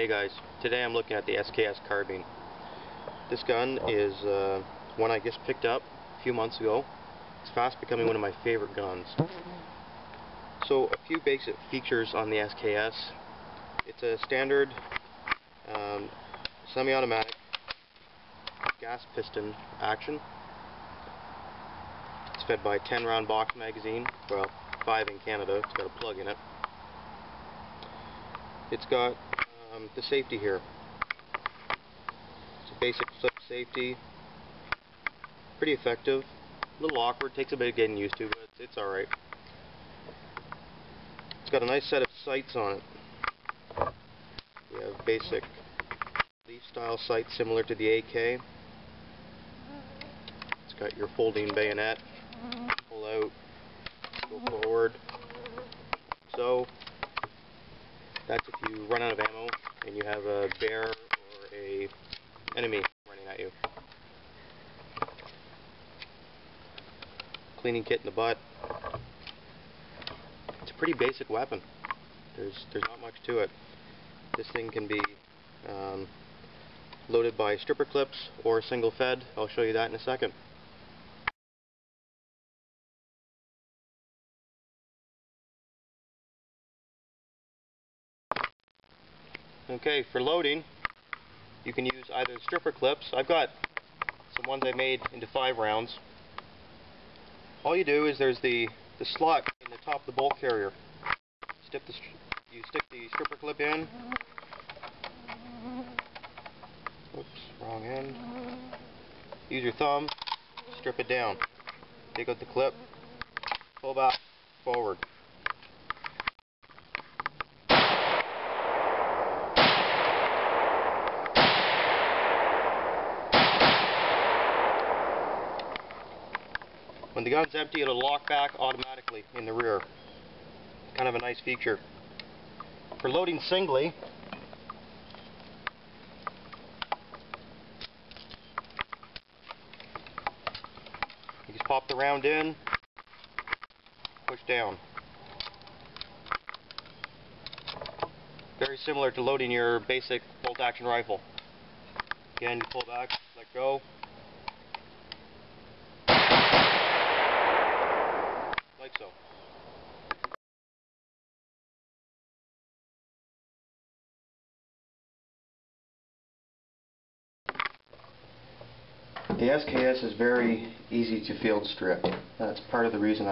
Hey guys, today I'm looking at the SKS carbine. This gun is one I just picked up a few months ago. It's fast becoming one of my favorite guns. So a few basic features on the SKS. It's a standard semi-automatic gas piston action. It's fed by a 10-round box magazine, well 5 in Canada, it's got a plug in it. It's got the safety here. It's a basic flip safety, pretty effective, a little awkward, takes a bit of getting used to, but it's alright. It's got a nice set of sights on it. We have basic leaf style sights similar to the AK. It's got your folding bayonet, pull out, go forward. So that's if you run out of ammo and you have a bear or a enemy running at you. Cleaning kit in the butt. It's a pretty basic weapon. There's not much to it. This thing can be loaded by stripper clips or single fed. I'll show you that in a second. Okay, for loading, you can use either stripper clips. I've got some ones I made into 5 rounds. All you do is there's the slot in the top of the bolt carrier. You stick the stripper clip in. Oops, wrong end. Use your thumb, strip it down. Take out the clip, pull back, forward. When the gun's empty, it'll lock back automatically in the rear. Kind of a nice feature. For loading singly, you just pop the round in, push down. Very similar to loading your basic bolt-action rifle. Again, you pull back, let go. Like so. The SKS is very easy to field strip. That's part of the reason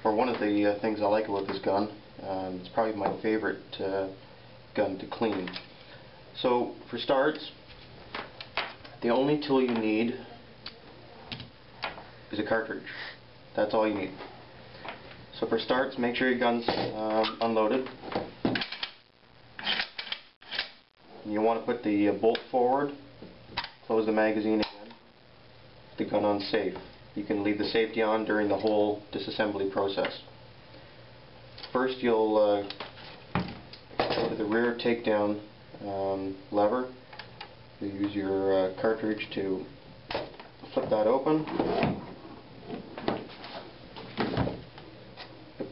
or one of the things I like about this gun. It's probably my favorite gun to clean. So for starts, the only tool you need is a cartridge. That's all you need. So for starts, make sure your gun's unloaded. You want to put the bolt forward, close the magazine again, put the gun on safe. You can leave the safety on during the whole disassembly process. First you'll go to the rear takedown lever. You use your cartridge to flip that open.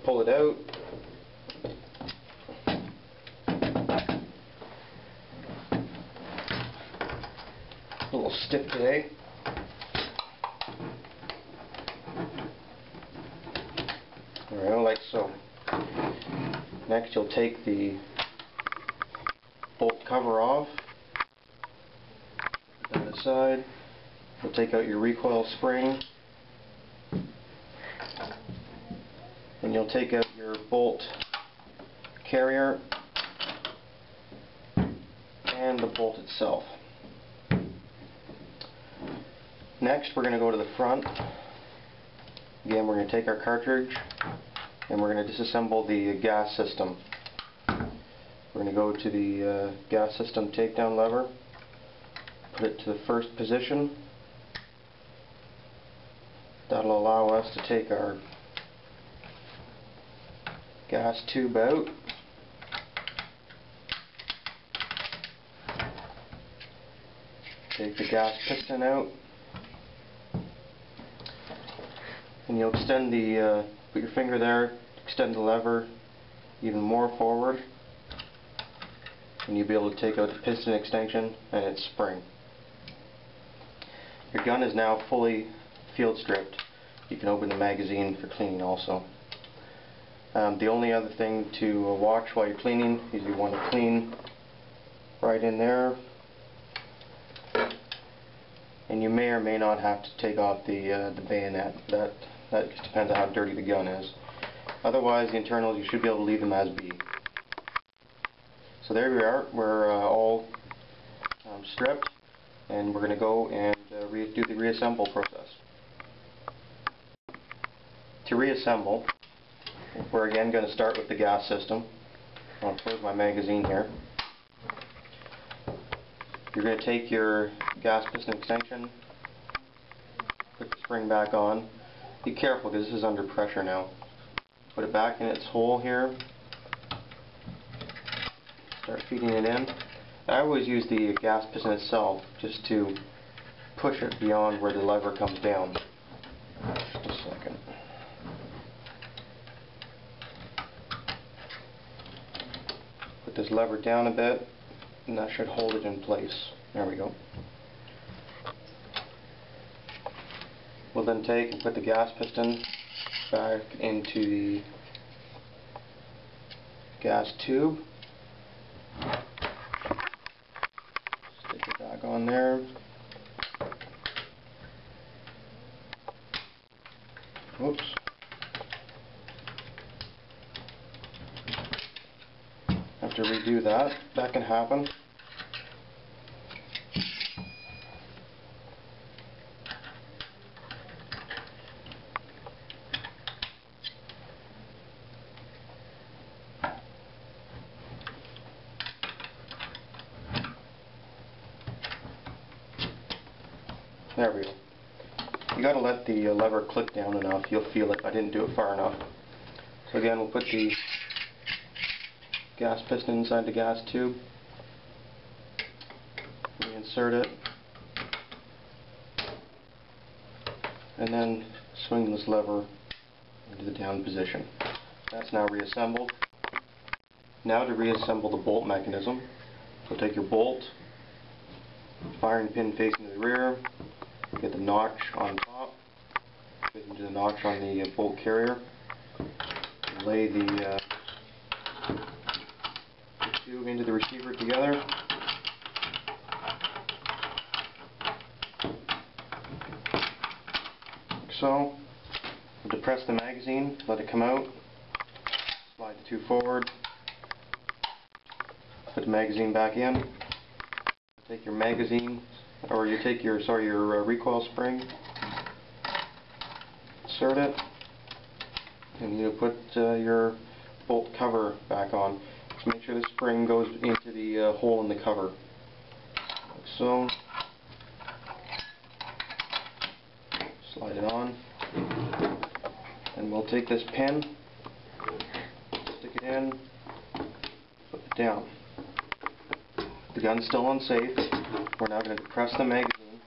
Pull it out. A little stiff today. Alright, like so. Next you'll take the bolt cover off. Put that aside. You'll take out your recoil spring. And you'll take out your bolt carrier and the bolt itself. Next we're going to go to the front. Again, we're going to take our cartridge and we're going to disassemble the gas system. We're going to go to the gas system takedown lever, put it to the first position. That'll allow us to take our gas tube out. Take the gas piston out. And you'll extend put your finger there, extend the lever even more forward. and you'll be able to take out the piston extension and its spring. Your gun is now fully field stripped. You can open the magazine for cleaning also. The only other thing to watch while you're cleaning is you want to clean right in there, and you may or may not have to take off the bayonet. That just depends on how dirty the gun is. Otherwise, the internals, you should be able to leave them as be. So there we are. We're all stripped, and we're going to go and do the reassemble process. To reassemble, we're again going to start with the gas system. I'll close my magazine here. You're going to take your gas piston extension, put the spring back on. Be careful because this is under pressure now. Put it back in its hole here. Start feeding it in. I always use the gas piston itself just to push it beyond where the lever comes down. Just a second. Put this lever down a bit, and that should hold it in place. There we go. We'll then take and put the gas piston back into the gas tube. Stick it back on there. Whoops. Have to redo that. That can happen. There we go. You got to let the lever click down enough. You'll feel it. I didn't do it far enough. So again, we'll put the gas piston inside the gas tube. Reinsert it. And then swing this lever into the down position. That's now reassembled. Now to reassemble the bolt mechanism. So take your bolt, firing pin facing to the rear, get the notch on top, fit into the notch on the bolt carrier, lay the tube into the receiver together, like so. We'll depress the magazine, let it come out, slide the tube forward, put the magazine back in, take your magazine, or you take your recoil spring, insert it, and you put your bolt cover back on. Just make sure the spring goes into the hole in the cover, like so. Slide it on, and we'll take this pin, stick it in, put it down. The gun's still unsafe. We're now going to depress the magazine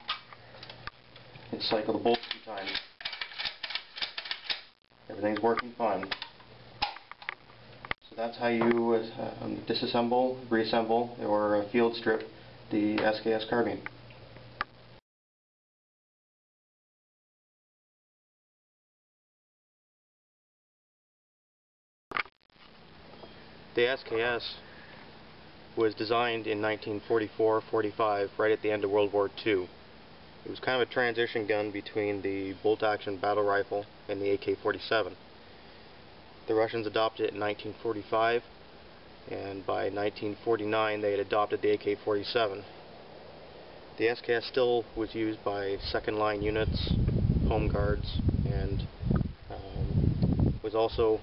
and cycle the bolt 2 times. Everything's working fine. So that's how you disassemble, reassemble, or field strip the SKS carbine. The SKS was designed in 1944-45, right at the end of World War II. It was kind of a transition gun between the bolt-action battle rifle and the AK-47. The Russians adopted it in 1945, and by 1949 they had adopted the AK-47. The SKS still was used by second-line units, home guards, and was also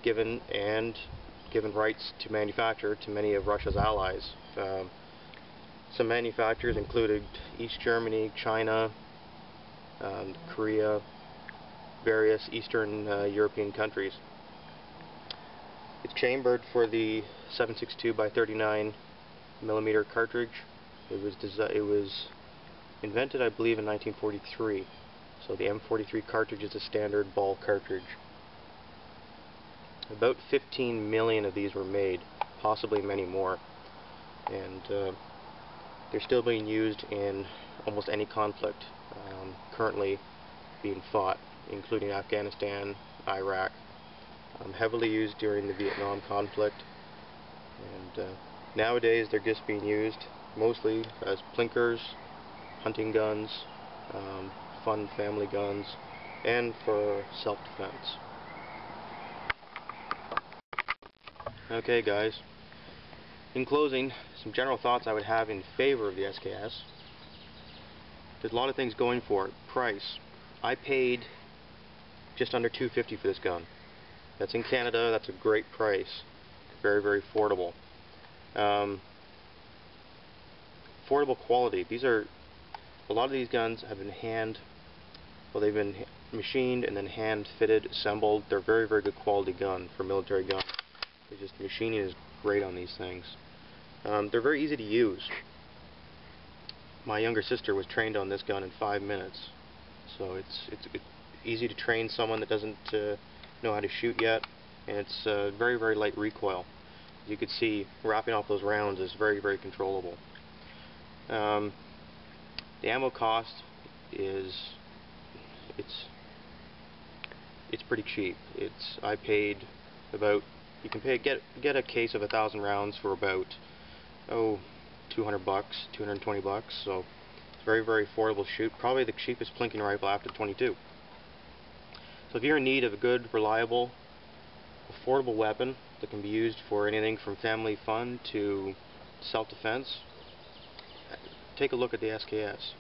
given rights to manufacture to many of Russia's allies. Some manufacturers included East Germany, China, Korea, various Eastern European countries. It's chambered for the 7.62 by 39 millimeter cartridge. It was invented, I believe, in 1943. So the M43 cartridge is a standard ball cartridge. About 15 million of these were made, possibly many more. and they're still being used in almost any conflict currently being fought, including Afghanistan, Iraq, heavily used during the Vietnam conflict, and nowadays they're just being used mostly as plinkers, hunting guns, fun family guns, and for self-defense. Okay guys, in closing, some general thoughts I would have in favor of the SKS. There's a lot of things going for it. Price. I paid just under $250 for this gun. That's in Canada. That's a great price. Very, very affordable. Affordable quality. A lot of these guns have been they've been machined and then hand fitted, assembled. They're very, very good quality gun for military guns. Machining is great on these things. They're very easy to use. My younger sister was trained on this gun in 5 minutes, so it's easy to train someone that doesn't know how to shoot yet, and it's very, very light recoil. As you can see, wrapping off those rounds is very, very controllable. The ammo cost is it's pretty cheap. I paid about, you can get a case of 1,000 rounds for about $200, $220, so it's very, very affordable to shoot. Probably the cheapest plinking rifle after 22. So if you're in need of a good, reliable, affordable weapon that can be used for anything from family fun to self-defense, take a look at the SKS.